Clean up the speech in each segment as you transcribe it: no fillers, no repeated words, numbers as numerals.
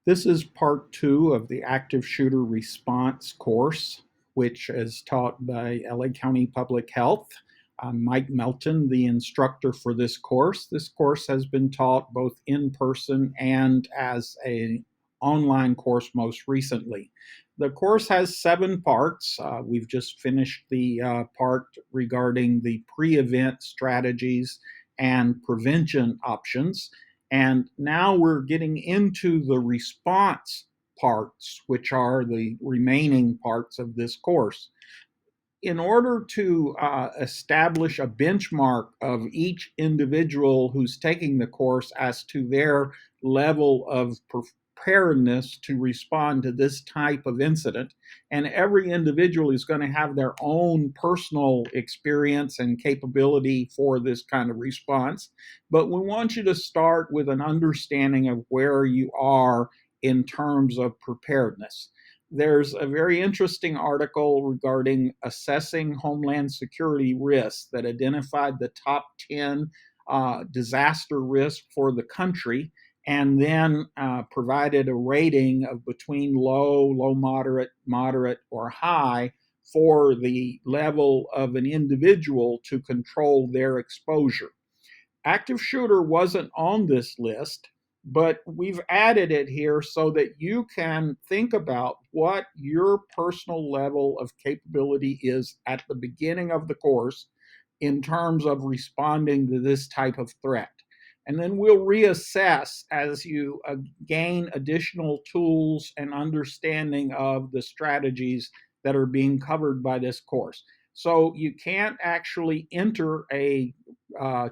This is part two of the active shooter response course, which is taught by LA County Public Health. I'm Mike Melton, the instructor for this course. This course has been taught both in person and as an online course most recently. The course has 7 parts. We've just finished the part regarding the pre-event strategies and prevention options. And now we're getting into the response parts, which are the remaining parts of this course. In order to establish a benchmark of each individual who's taking the course as to their level of preparedness to respond to this type of incident, and every individual is going to have their own personal experience and capability for this kind of response. But we want you to start with an understanding of where you are in terms of preparedness. There's a very interesting article regarding assessing Homeland Security risks that identified the top 10 disaster risks for the country and then provided a rating of between low, moderate, or high for the level of an individual to control their exposure. Active shooter wasn't on this list, but we've added it here so that you can think about what your personal level of capability is at the beginning of the course in terms of responding to this type of threat. And then we'll reassess as you gain additional tools and understanding of the strategies that are being covered by this course. So you can't actually enter a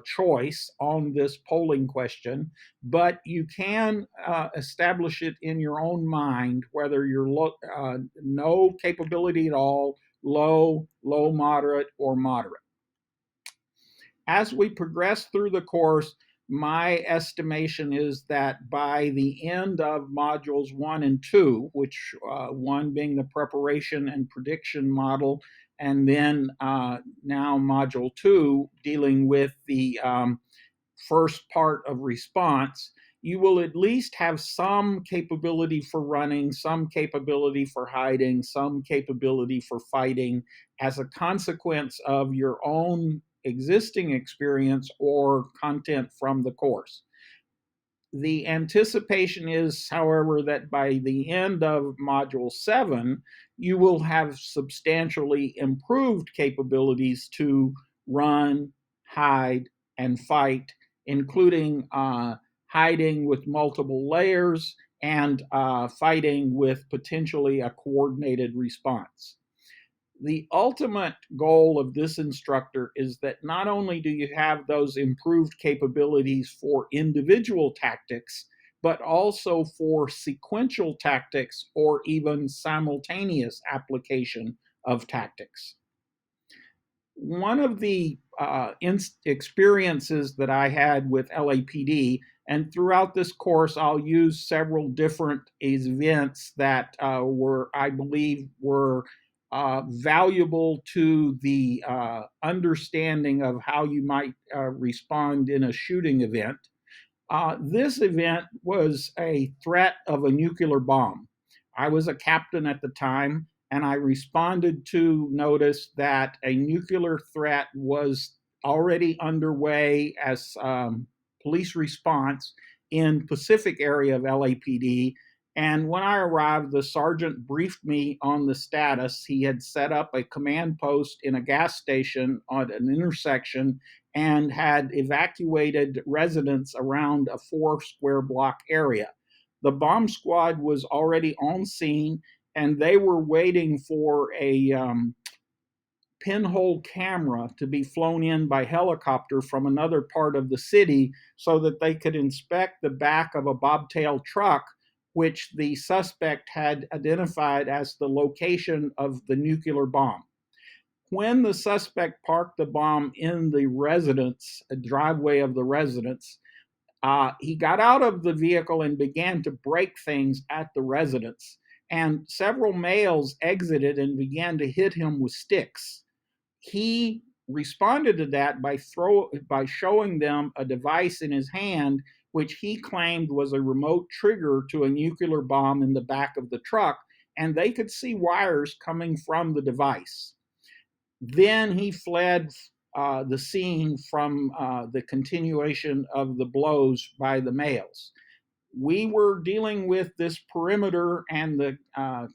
choice on this polling question, but you can establish it in your own mind whether you're no capability at all, low, moderate, or moderate. As we progress through the course, my estimation is that by the end of modules 1 and 2, which one being the preparation and prediction model, and then now module 2 dealing with the first part of response, you will at least have some capability for running, some capability for hiding, some capability for fighting as a consequence of your own existing experience or content from the course. The anticipation is, however, that by the end of Module 7, you will have substantially improved capabilities to run, hide, and fight, including hiding with multiple layers and fighting with potentially a coordinated response. The ultimate goal of this instructor is that not only do you have those improved capabilities for individual tactics, but also for sequential tactics or even simultaneous application of tactics. One of the experiences that I had with LAPD, and throughout this course, I'll use several different events that I believe, were valuable to the understanding of how you might respond in a shooting event. This event was a threat of a nuclear bomb. I was a captain at the time, and I responded to notice that a nuclear threat was already underway as police response in Pacific area of LAPD. And when I arrived, the sergeant briefed me on the status. He had set up a command post in a gas station on an intersection and had evacuated residents around a 4 square block area. The bomb squad was already on scene, and they were waiting for a pinhole camera to be flown in by helicopter from another part of the city so that they could inspect the back of a bobtail truck, which the suspect had identified as the location of the nuclear bomb. When the suspect parked the bomb in the residence, a driveway of the residence, he got out of the vehicle and began to break things at the residence. And several males exited and began to hit him with sticks. He responded to that by showing them a device in his hand which he claimed was a remote trigger to a nuclear bomb in the back of the truck, and they could see wires coming from the device. Then he fled the scene from the continuation of the blows by the males. We were dealing with this perimeter and the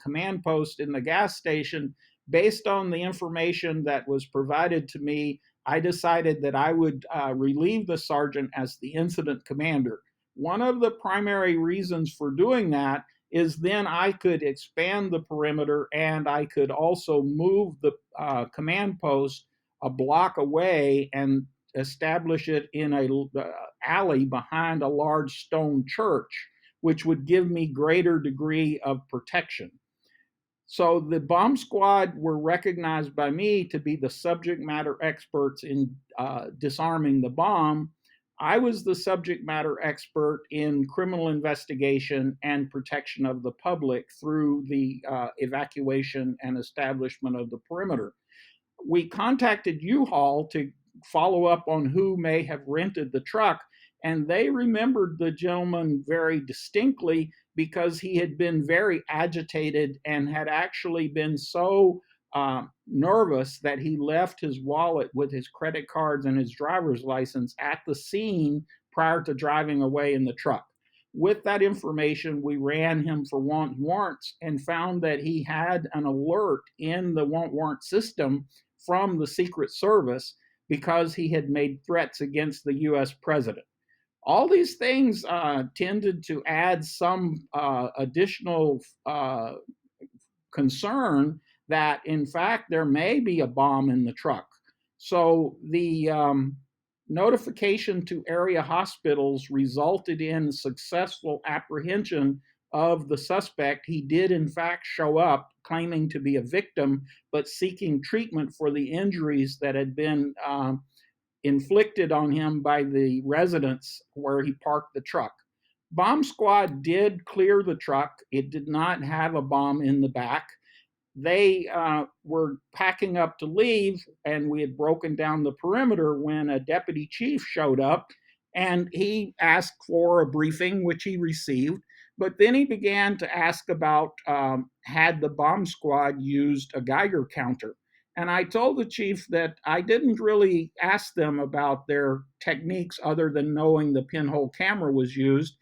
command post in the gas station. Based on the information that was provided to me, I decided that I would relieve the sergeant as the incident commander. One of the primary reasons for doing that is then I could expand the perimeter and I could also move the command post a block away and establish it in a alley behind a large stone church, which would give me greater degree of protection. So the bomb squad were recognized by me to be the subject matter experts in disarming the bomb. I was the subject matter expert in criminal investigation and protection of the public through the evacuation and establishment of the perimeter. We contacted U-Haul to follow up on who may have rented the truck, and they remembered the gentleman very distinctly because he had been very agitated and had actually been so nervous that he left his wallet with his credit cards and his driver's license at the scene prior to driving away in the truck. With that information, we ran him for want warrants and found that he had an alert in the want warrant system from the Secret Service because he had made threats against the US president. All these things tended to add some additional concern that, in fact, there may be a bomb in the truck. So the notification to area hospitals resulted in successful apprehension of the suspect. He did, in fact, show up claiming to be a victim, but seeking treatment for the injuries that had been inflicted on him by the residents where he parked the truck. Bomb squad did clear the truck. It did not have a bomb in the back. They were packing up to leave, and we had broken down the perimeter when a deputy chief showed up, and he asked for a briefing, which he received. But then he began to ask about had the bomb squad used a Geiger counter. And I told the chief that I didn't really ask them about their techniques other than knowing the pinhole camera was used,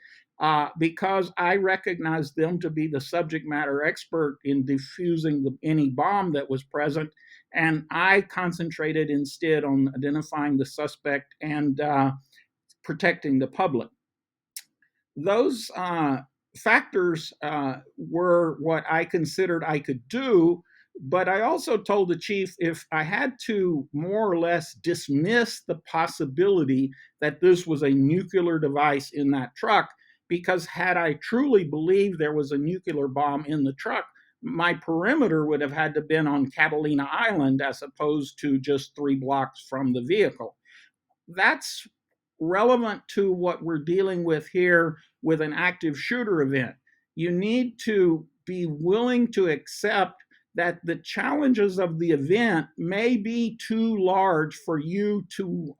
because I recognized them to be the subject matter expert in defusing any bomb that was present. And I concentrated instead on identifying the suspect and protecting the public. Those factors were what I considered I could do. But I also told the chief if I had to more or less dismiss the possibility that this was a nuclear device in that truck, because had I truly believed there was a nuclear bomb in the truck, my perimeter would have had to been on Catalina Island as opposed to just 3 blocks from the vehicle. That's relevant to what we're dealing with here with an active shooter event. You need to be willing to accept that the challenges of the event may be too large for you to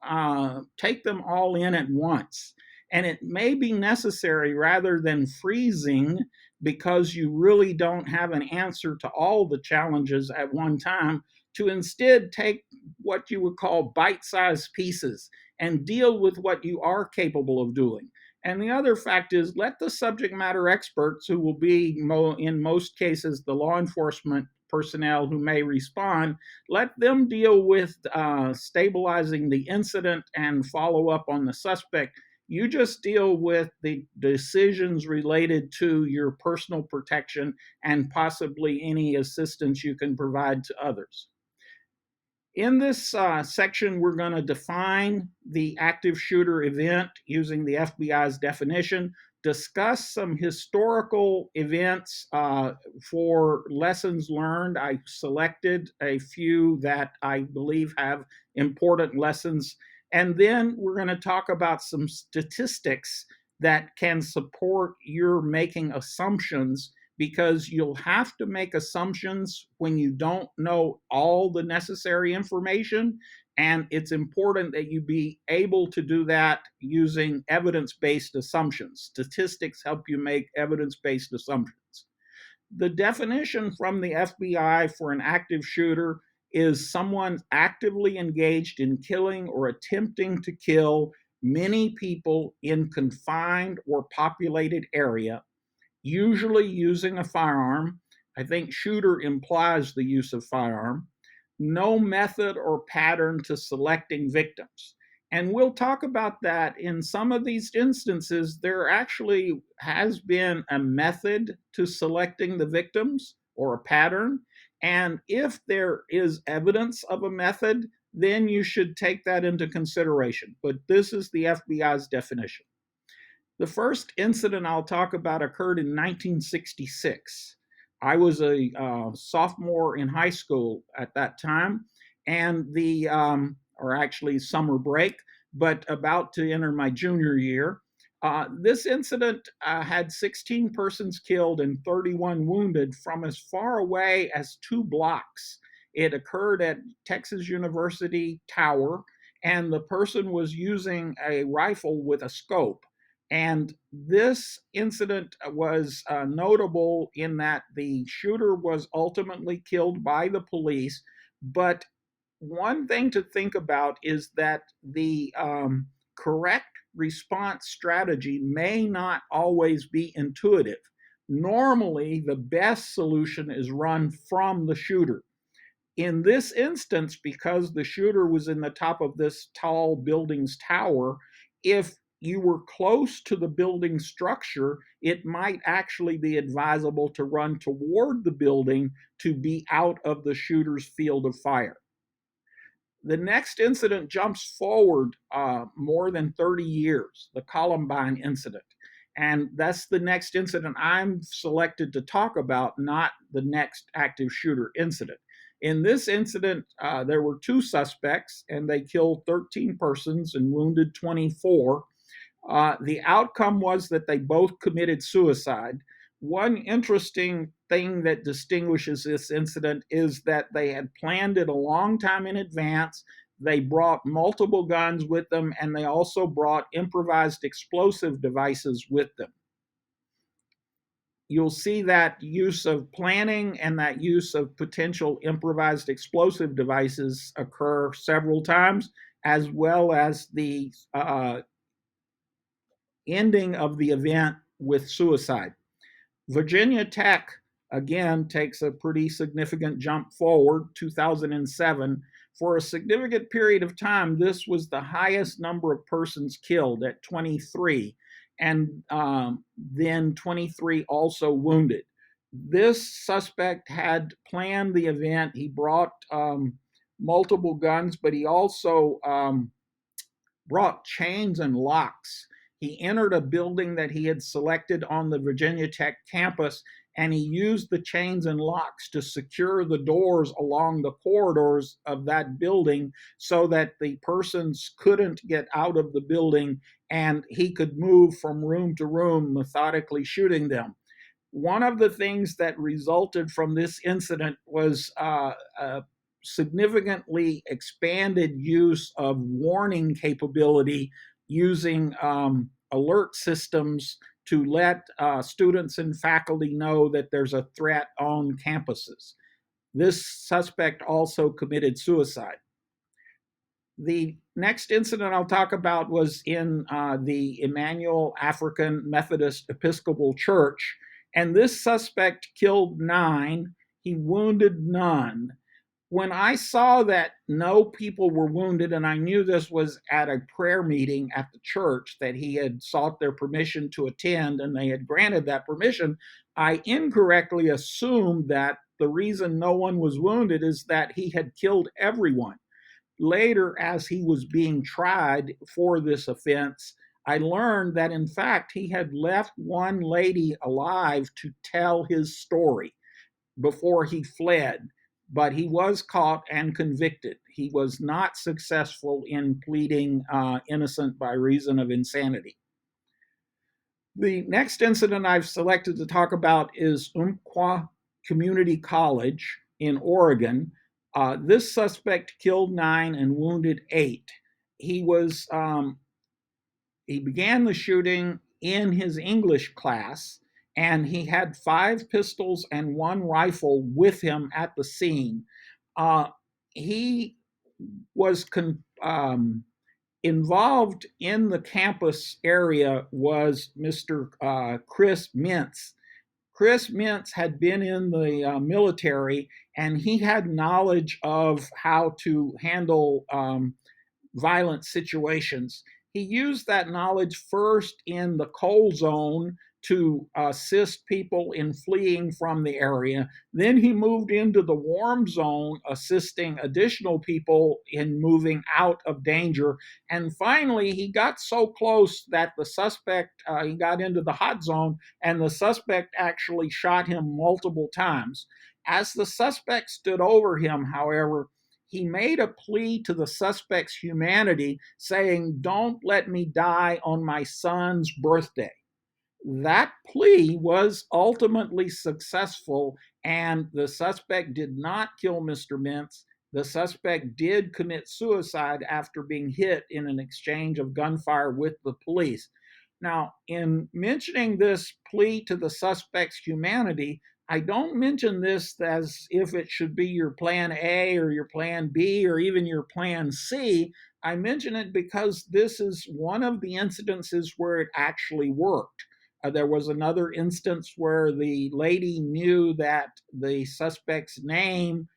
take them all in at once. And it may be necessary, rather than freezing because you really don't have an answer to all the challenges at one time, to instead take what you would call bite-sized pieces and deal with what you are capable of doing. And the other fact is, let the subject matter experts, who will be in most cases the law enforcement personnel who may respond, let them deal with stabilizing the incident and follow up on the suspect. You just deal with the decisions related to your personal protection and possibly any assistance you can provide to others. In this section, we're going to define the active shooter event using the FBI's definition, discuss some historical events for lessons learned. I selected a few that I believe have important lessons. And then we're going to talk about some statistics that can support your making assumptions, because you'll have to make assumptions when you don't know all the necessary information. And it's important that you be able to do that using evidence-based assumptions. Statistics help you make evidence-based assumptions. The definition from the FBI for an active shooter is someone actively engaged in killing or attempting to kill many people in confined or populated area, usually using a firearm. I think shooter implies the use of firearm. No method or pattern to selecting victims. And we'll talk about that. In some of these instances, there actually has been a method to selecting the victims or a pattern. And if there is evidence of a method, then you should take that into consideration. But this is the FBI's definition. The first incident I'll talk about occurred in 1966. I was a sophomore in high school at that time, and or actually summer break, but about to enter my junior year. This incident had 16 persons killed and 31 wounded from as far away as 2 blocks. It occurred at Texas University Tower, and the person was using a rifle with a scope. And this incident was notable in that the shooter was ultimately killed by the police. But one thing to think about is that the correct response strategy may not always be intuitive. Normally, the best solution is run from the shooter. In this instance, because the shooter was in the top of this tall building's tower, if you were close to the building structure, it might actually be advisable to run toward the building to be out of the shooter's field of fire. The next incident jumps forward more than 30 years, the Columbine incident. And that's the next incident I'm selected to talk about, not the next active shooter incident. In this incident, there were 2 suspects, and they killed 13 persons and wounded 24. The outcome was that they both committed suicide. One interesting thing that distinguishes this incident is that they had planned it a long time in advance. They brought multiple guns with them, and they also brought improvised explosive devices with them. You'll see that use of planning and that use of potential improvised explosive devices occur several times, as well as the ending of the event with suicide. Virginia Tech, again, takes a pretty significant jump forward, 2007. For a significant period of time, this was the highest number of persons killed at 23, and then 23 also wounded. This suspect had planned the event. He brought multiple guns, but he also brought chains and locks. He entered a building that he had selected on the Virginia Tech campus, and he used the chains and locks to secure the doors along the corridors of that building so that the persons couldn't get out of the building, and he could move from room to room, methodically shooting them. One of the things that resulted from this incident was a significantly expanded use of warning capability using alert systems to let students and faculty know that there's a threat on campuses. This suspect also committed suicide. The next incident I'll talk about was in the Emmanuel African Methodist Episcopal Church, and this suspect killed 9. He wounded none. When I saw that no people were wounded, and I knew this was at a prayer meeting at the church that he had sought their permission to attend and they had granted that permission, I incorrectly assumed that the reason no one was wounded is that he had killed everyone. Later, as he was being tried for this offense, I learned that in fact he had left one lady alive to tell his story before he fled, but he was caught and convicted. He was not successful in pleading innocent by reason of insanity. The next incident I've selected to talk about is Umpqua Community College in Oregon. This suspect killed 9 and wounded 8. He was he began the shooting in his English class, and he had 5 pistols and 1 rifle with him at the scene. He was involved in the campus area was Mr. Chris Mintz. Chris Mintz had been in the military, and he had knowledge of how to handle violent situations. He used that knowledge first in the coal zone to assist people in fleeing from the area. Then he moved into the warm zone, assisting additional people in moving out of danger. And finally, he got so close that the suspect, he got into the hot zone, and the suspect actually shot him multiple times. As the suspect stood over him, however, he made a plea to the suspect's humanity, saying, "Don't let me die on my son's birthday." That plea was ultimately successful, and the suspect did not kill Mr. Mintz. The suspect did commit suicide after being hit in an exchange of gunfire with the police. Now, in mentioning this plea to the suspect's humanity, I don't mention this as if it should be your plan A or your plan B or even your plan C. I mention it because this is one of the incidences where it actually worked. There was another instance where the lady knew that the suspect's name.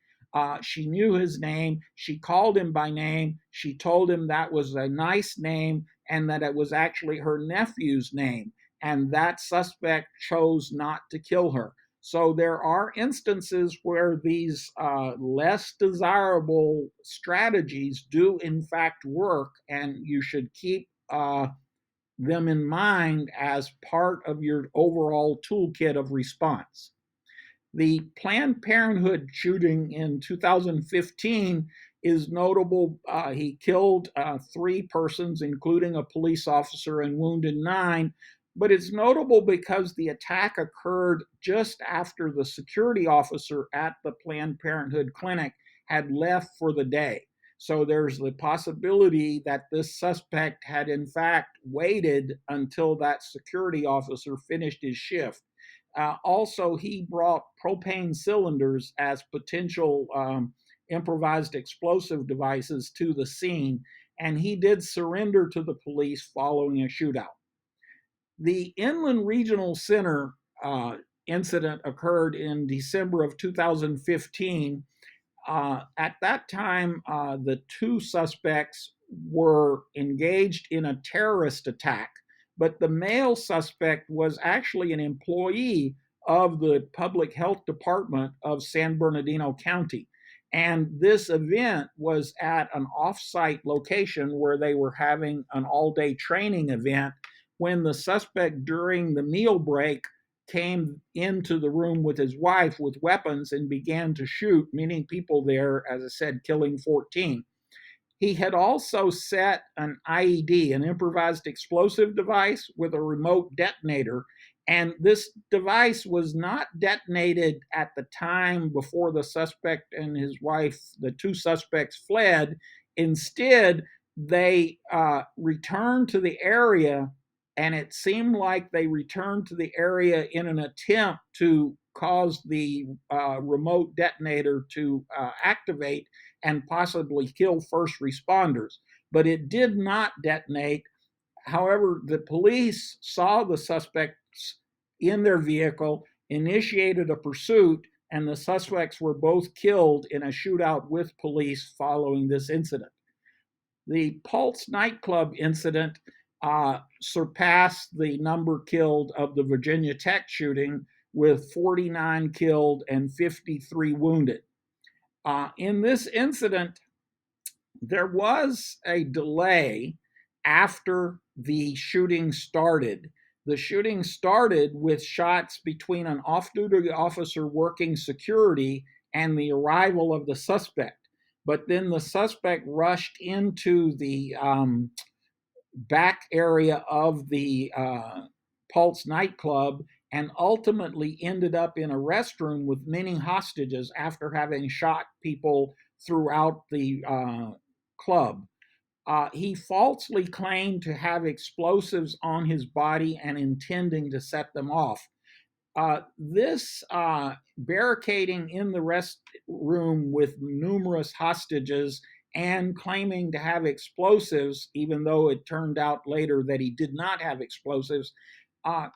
She knew his name. She called him by name. She told him that was a nice name and that it was actually her nephew's name. And that suspect chose not to kill her. So there are instances where these less desirable strategies do, in fact, work, and you should keep them in mind as part of your overall toolkit of response. The Planned Parenthood shooting in 2015 is notable. He killed 3 persons, including a police officer, and wounded 9. But it's notable because the attack occurred just after the security officer at the Planned Parenthood clinic had left for the day. So there's the possibility that this suspect had, in fact, waited until that security officer finished his shift. Also, he brought propane cylinders as potential improvised explosive devices to the scene, and he did surrender to the police following a shootout. The Inland Regional Center incident occurred in December of 2015. At that time, the 2 suspects were engaged in a terrorist attack, but the male suspect was actually an employee of the Public Health Department of San Bernardino County. And this event was at an offsite location where they were having an all day training event when the suspect, during the meal break, came into the room with his wife with weapons and began to shoot many people there, as I said, killing 14. He had also set an IED, an improvised explosive device with a remote detonator. And this device was not detonated at the time before the suspect and his wife, the 2 suspects, fled. Instead, they returned to the area, and it seemed like they returned to the area in an attempt to cause the remote detonator to activate and possibly kill first responders. But it did not detonate. However, the police saw the suspects in their vehicle, initiated a pursuit, and the suspects were both killed in a shootout with police following this incident. The Pulse nightclub incident surpassed the number killed of the Virginia Tech shooting, with 49 killed and 53 wounded. In this incident, there was a delay after the shooting started. The shooting started with shots between an off duty officer working security and the arrival of the suspect. But then the suspect rushed into the back area of the Pulse nightclub and ultimately ended up in a restroom with many hostages after having shot people throughout the club. He falsely claimed to have explosives on his body and intending to set them off. This barricading in the restroom with numerous hostages and claiming to have explosives, even though it turned out later that he did not have explosives,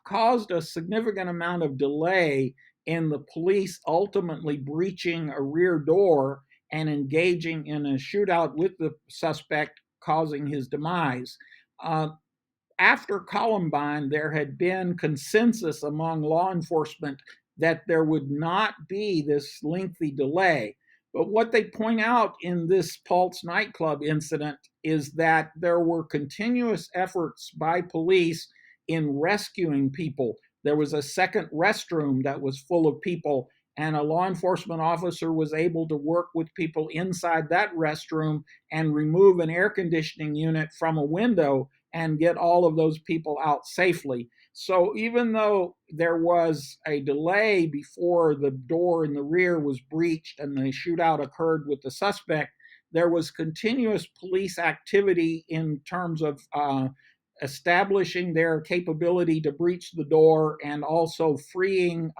caused a significant amount of delay in the police ultimately breaching a rear door and engaging in a shootout with the suspect, causing his demise. Uh, After Columbine, there had been consensus among law enforcement that there would not be this lengthy delay. But what they point out in this Pulse nightclub incident is that there were continuous efforts by police in rescuing people. There was a second restroom that was full of people, and a law enforcement officer was able to work with people inside that restroom and remove an air conditioning unit from a window and get all of those people out safely. So even though there was a delay before the door in the rear was breached and the shootout occurred with the suspect, there was continuous police activity in terms of establishing their capability to breach the door and also freeing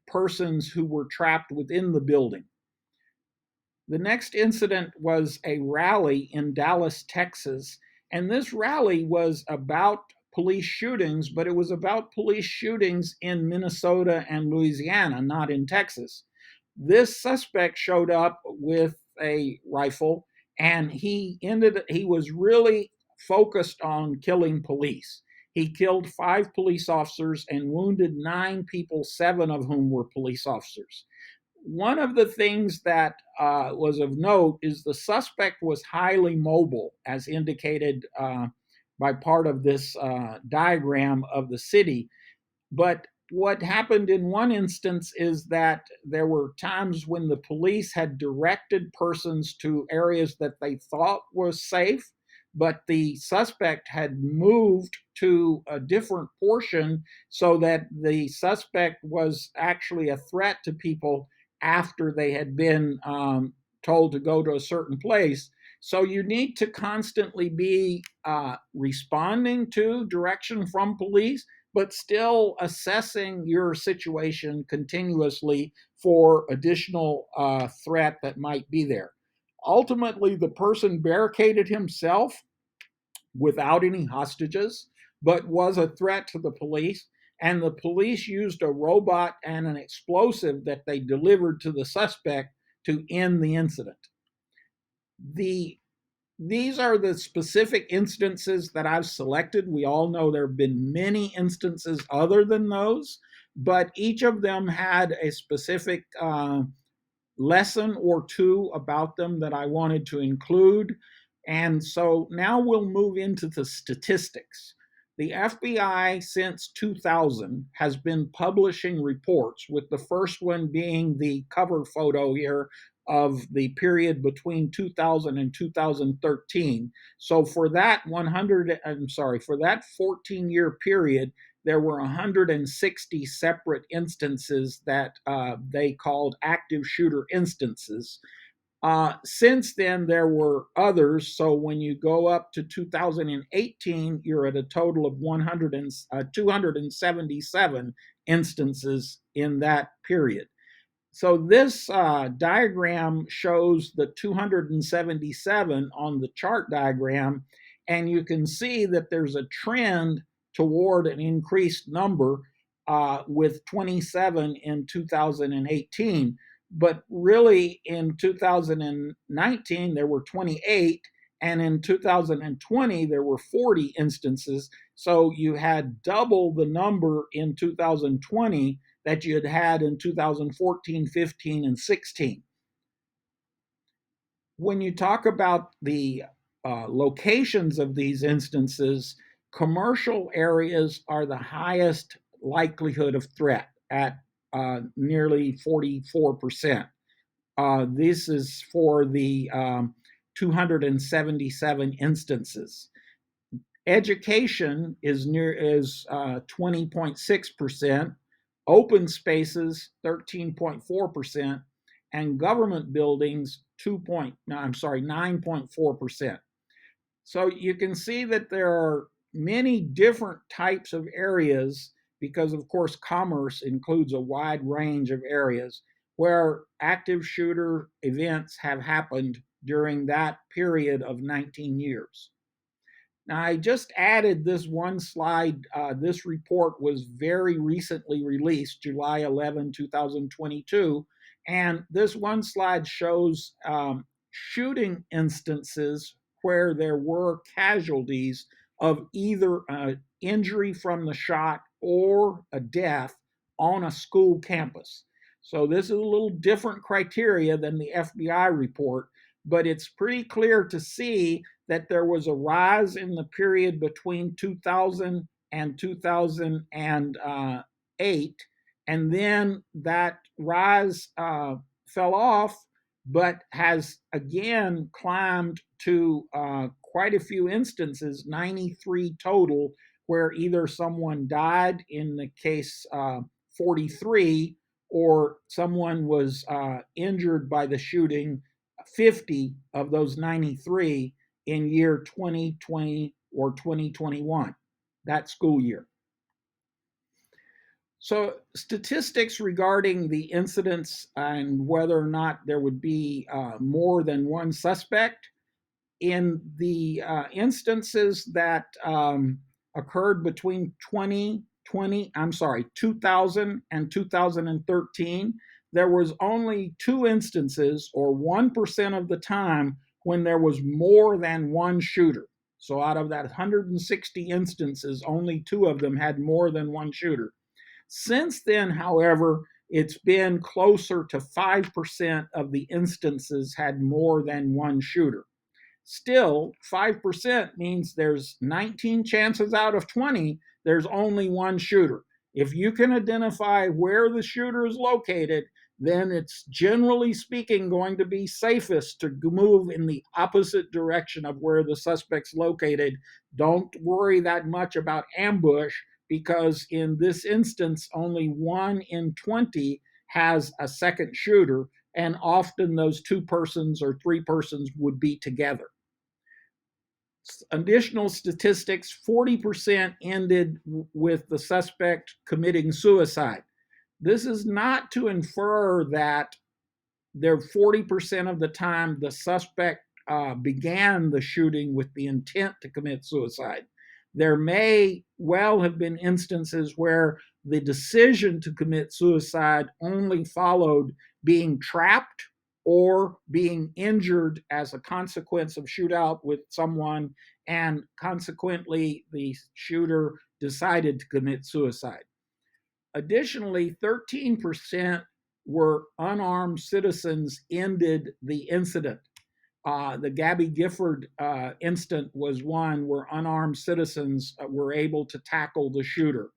persons who were trapped within the building. The next incident was a rally in Dallas, Texas, and this rally was about police shootings, but it was about police shootings in Minnesota and Louisiana, not in Texas. This suspect showed up with a rifle, and he was really focused on killing police. He killed 5 police officers and wounded 9 people, 7 of whom were police officers. One of the things that was of note is the suspect was highly mobile, as indicated by part of this diagram of the city. But what happened in one instance is that there were times when the police had directed persons to areas that they thought was safe, but the suspect had moved to a different portion so that the suspect was actually a threat to people after they had been told to go to a certain place. So you need to constantly be responding to direction from police, but still assessing your situation continuously for additional threat that might be there. Ultimately, the person barricaded himself without any hostages, but was a threat to the police. And the police used a robot and an explosive that they delivered to the suspect to end the incident. The These are the specific instances that I've selected. We all know there have been many instances other than those, but each of them had a specific lesson or two about them that I wanted to include. And so now we'll move into the statistics. The FBI since 2000 has been publishing reports, with the first one being the cover photo here of the period between 2000 and 2013. So for that 14-year period, there were 160 separate instances that they called active shooter instances. Since then, there were others. So when you go up to 2018, you're at a total of 277 instances in that period. So this diagram shows the 277 on the chart diagram, and you can see that there's a trend toward an increased number with 27 in 2018. But really, in 2019, there were 28, and in 2020, there were 40 instances. So you had double the number in 2020 that you had in 2014, 15, and 16. When you talk about the locations of these instances, commercial areas are the highest likelihood of threat at nearly 44%. This is for the 277 instances. Education is 20.6%, open spaces 13.4%, and government buildings 9.4%. So you can see that there are many different types of areas because, of course, commerce includes a wide range of areas where active shooter events have happened during that period of 19 years. Now, I just added this one slide. This report was very recently released, July 11, 2022. And this one slide shows shooting instances where there were casualties of either injury from the shot or a death on a school campus. So this is a little different criteria than the FBI report, but it's pretty clear to see that there was a rise in the period between 2000 and 2008, and then that rise fell off, but has again climbed to quite a few instances, 93 total, where either someone died in the case 43 or someone was injured by the shooting, 50 of those 93 in year 2020 or 2021, that school year. So statistics regarding the incidents and whether or not there would be more than one suspect in the instances that occurred between 2000 and 2013, there was only 2 instances, or 1% of the time, when there was more than one shooter. So out of that 160 instances, only 2 of them had more than one shooter. Since then, however, it's been closer to 5% of the instances had more than one shooter. Still, 5% means there's 19 chances out of 20, there's only one shooter. If you can identify where the shooter is located, then it's generally speaking going to be safest to move in the opposite direction of where the suspect's located. Don't worry that much about ambush, because in this instance, only 1 in 20 has a second shooter, and often those 2 persons or 3 persons would be together. Additional statistics, 40% ended with the suspect committing suicide. This is not to infer that there 40% of the time the suspect began the shooting with the intent to commit suicide. There may well have been instances where the decision to commit suicide only followed being trapped or being injured as a consequence of shootout with someone, and consequently the shooter decided to commit suicide. Additionally, 13% were unarmed citizens ended the incident. The Gabby Gifford incident was one where unarmed citizens were able to tackle the shooter.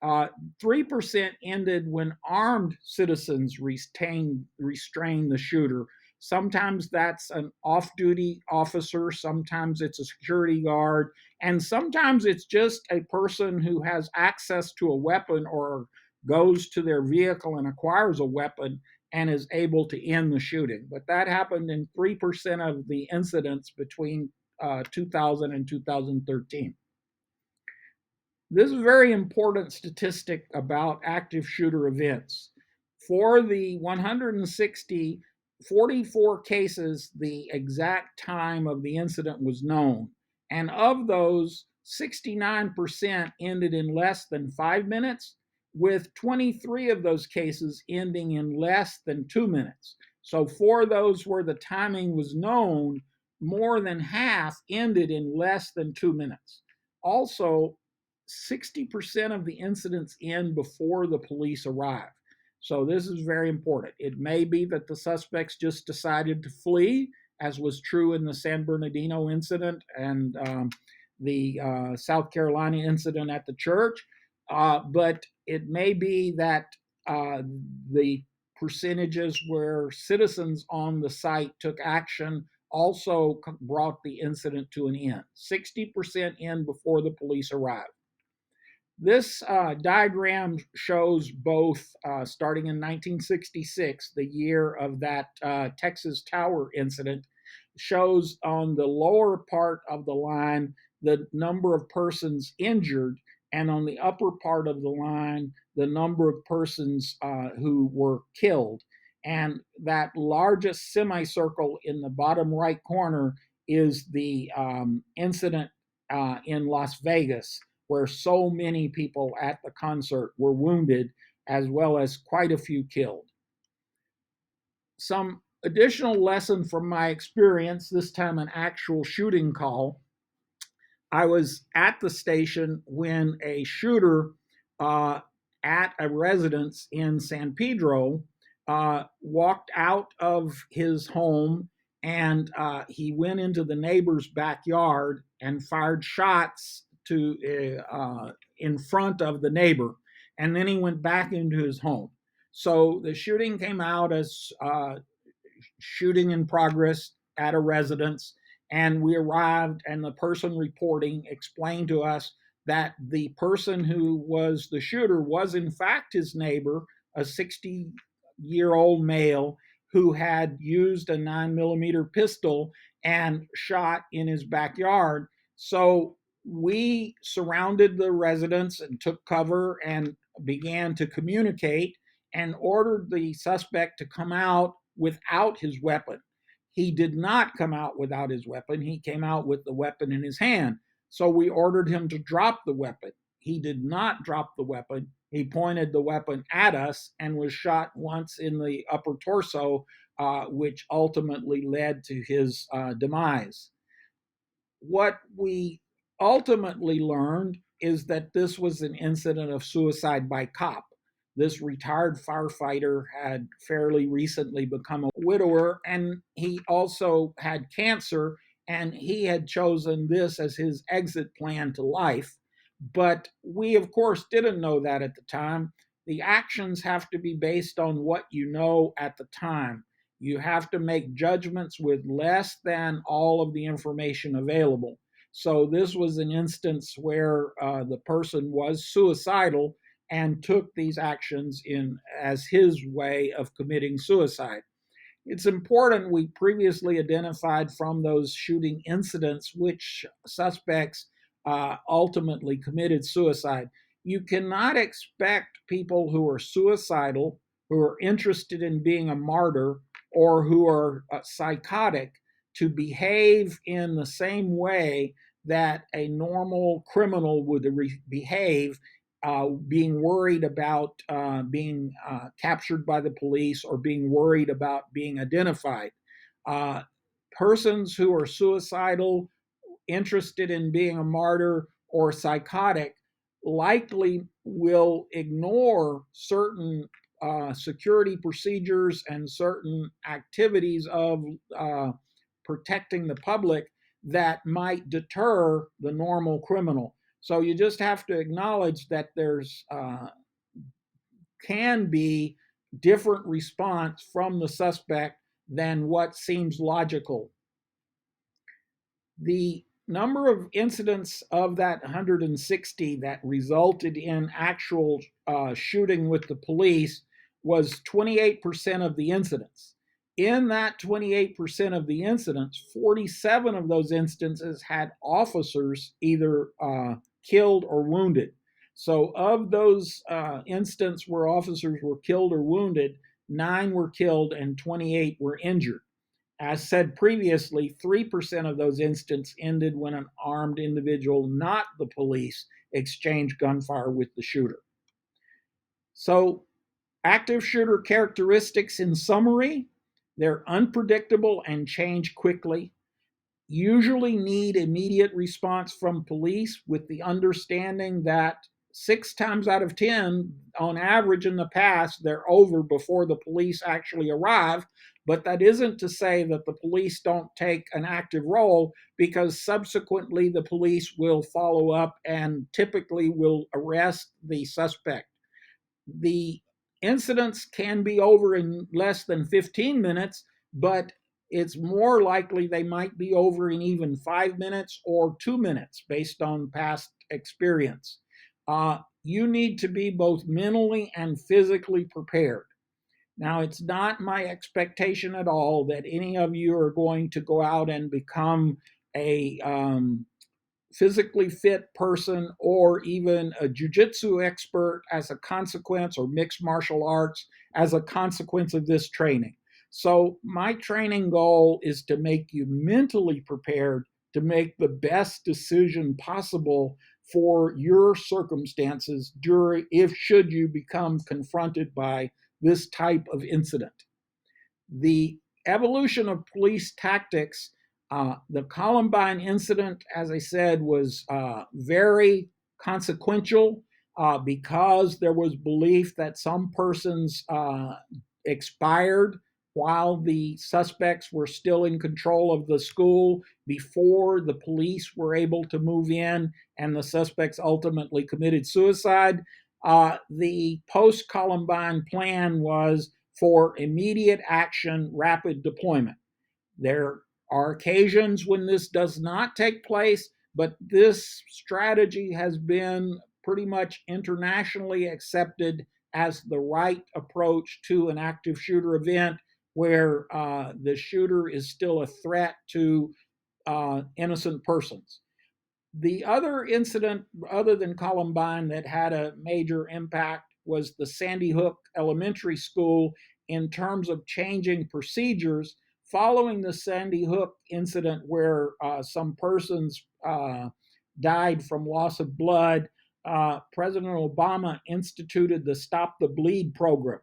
3% ended when armed citizens restrained the shooter. Sometimes that's an off-duty officer, sometimes it's a security guard, and sometimes it's just a person who has access to a weapon or goes to their vehicle and acquires a weapon and is able to end the shooting. But that happened in 3% of the incidents between 2000 and 2013. This is a very important statistic about active shooter events. For the 160, 44 cases, the exact time of the incident was known. And of those, 69% ended in less than 5 minutes, with 23 of those cases ending in less than 2 minutes. So for those where the timing was known, more than half ended in less than 2 minutes. Also, 60% of the incidents end before the police arrive. So this is very important. It may be that the suspects just decided to flee, as was true in the San Bernardino incident and the South Carolina incident at the church. But it may be that the percentages where citizens on the site took action also brought the incident to an end. 60% end before the police arrived. This diagram shows both, starting in 1966, the year of that Texas Tower incident, shows on the lower part of the line the number of persons injured, and on the upper part of the line, the number of persons who were killed. And that largest semicircle in the bottom right corner is the incident in Las Vegas, where so many people at the concert were wounded, as well as quite a few killed. Some additional lesson from my experience, this time an actual shooting call. I was at the station when a shooter uh, at a residence in San Pedro walked out of his home, and he went into the neighbor's backyard and fired shots to in front of the neighbor, and then he went back into his home. So the shooting came out as shooting in progress at a residence. And we arrived, and the person reporting explained to us that the person who was the shooter was, in fact, his neighbor, a 60-year-old male who had used a 9mm pistol and shot in his backyard. So we surrounded the residence and took cover and began to communicate and ordered the suspect to come out without his weapon. He did not come out without his weapon. He came out with the weapon in his hand. So we ordered him to drop the weapon. He did not drop the weapon. He pointed the weapon at us and was shot once in the upper torso, which ultimately led to his demise. What we ultimately learned is that this was an incident of suicide by cop. This retired firefighter had fairly recently become a widower, and he also had cancer, and he had chosen this as his exit plan to life. But we, of course, didn't know that at the time. The actions have to be based on what you know at the time. You have to make judgments with less than all of the information available. So this was an instance where the person was suicidal and took these actions in as his way of committing suicide. It's important we previously identified from those shooting incidents which suspects ultimately committed suicide. You cannot expect people who are suicidal, who are interested in being a martyr, or who are psychotic to behave in the same way that a normal criminal would behave, being worried about being captured by the police or being worried about being identified. Uh, Persons who are suicidal, interested in being a martyr, or psychotic likely will ignore certain security procedures and certain activities of protecting the public that might deter the normal criminal. So you just have to acknowledge that there's can be different response from the suspect than what seems logical. The number of incidents of that 160 that resulted in actual shooting with the police was 28% of the incidents. In that 28% of the incidents, 47 of those instances had officers either killed or wounded. So, of those instances where officers were killed or wounded, 9 were killed and 28 were injured. As said previously, 3% of those incidents ended when an armed individual, not the police, exchanged gunfire with the shooter. So, active shooter characteristics in summary: they're unpredictable and change quickly, usually need immediate response from police, with the understanding that 6 times out of 10, on average in the past, they're over before the police actually arrive. But that isn't to say that the police don't take an active role, because subsequently the police will follow up and typically will arrest the suspect. The incidents can be over in less than 15 minutes, but it's more likely they might be over in even 5 minutes or 2 minutes based on past experience. you need to be both mentally and physically prepared. Now, it's not my expectation at all that any of you are going to go out and become a physically fit person or even a jujitsu expert as a consequence, or mixed martial arts as a consequence of this training. So, my training goal is to make you mentally prepared to make the best decision possible for your circumstances during, if should you become confronted by this type of incident. The evolution of police tactics, the Columbine incident, as I said, was very consequential because there was belief that some persons expired while the suspects were still in control of the school before the police were able to move in, and the suspects ultimately committed suicide. The post Columbine plan was for immediate action, rapid deployment. There are occasions when this does not take place, but this strategy has been pretty much internationally accepted as the right approach to an active shooter event where the shooter is still a threat to innocent persons. The other incident, other than Columbine, that had a major impact was the Sandy Hook Elementary School in terms of changing procedures following the Sandy Hook incident, where some persons died from loss of blood. President Obama instituted the Stop the Bleed program.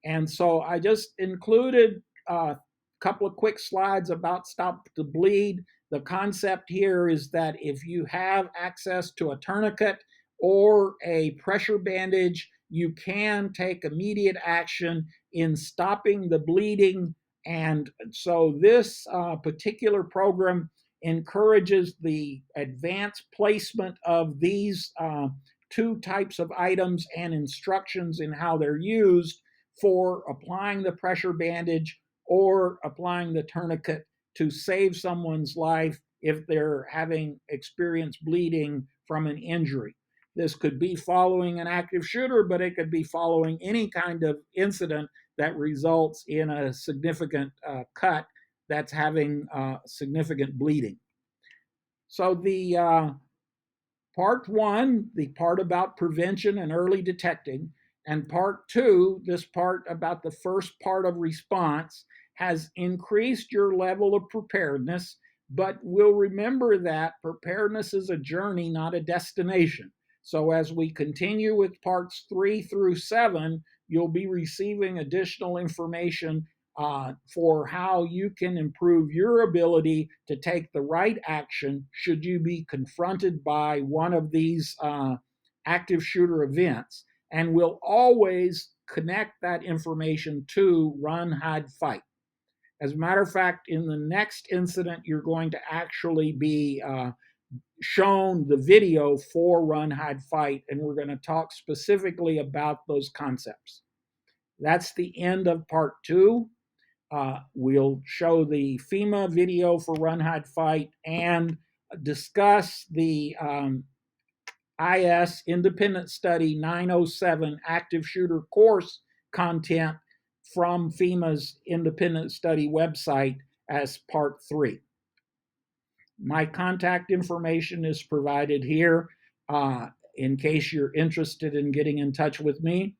And so I just included a couple of quick slides about Stop the Bleed. The concept here is that if you have access to a tourniquet or a pressure bandage, you can take immediate action in stopping the bleeding. And so this particular program encourages the advanced placement of these two types of items and instructions in how they're used for applying the pressure bandage or applying the tourniquet to save someone's life if they're having experienced bleeding from an injury. This could be following an active shooter, but it could be following any kind of incident that results in a significant cut that's having significant bleeding. So the part one, the part about prevention and early detecting, and part two, this part about the first part of response, has increased your level of preparedness, but we'll remember that preparedness is a journey, not a destination. So as we continue with parts 3 through 7, you'll be receiving additional information for how you can improve your ability to take the right action should you be confronted by one of these active shooter events. And we'll always connect that information to run, hide, fight. As a matter of fact, in the next incident, you're going to actually be shown the video for run, hide, fight, and we're going to talk specifically about those concepts. That's the end of part 2. We'll show the FEMA video for Run, Hide, Fight and discuss the IS Independent Study 907 Active Shooter course content from FEMA's Independent Study website as part 3. My contact information is provided here in case you're interested in getting in touch with me.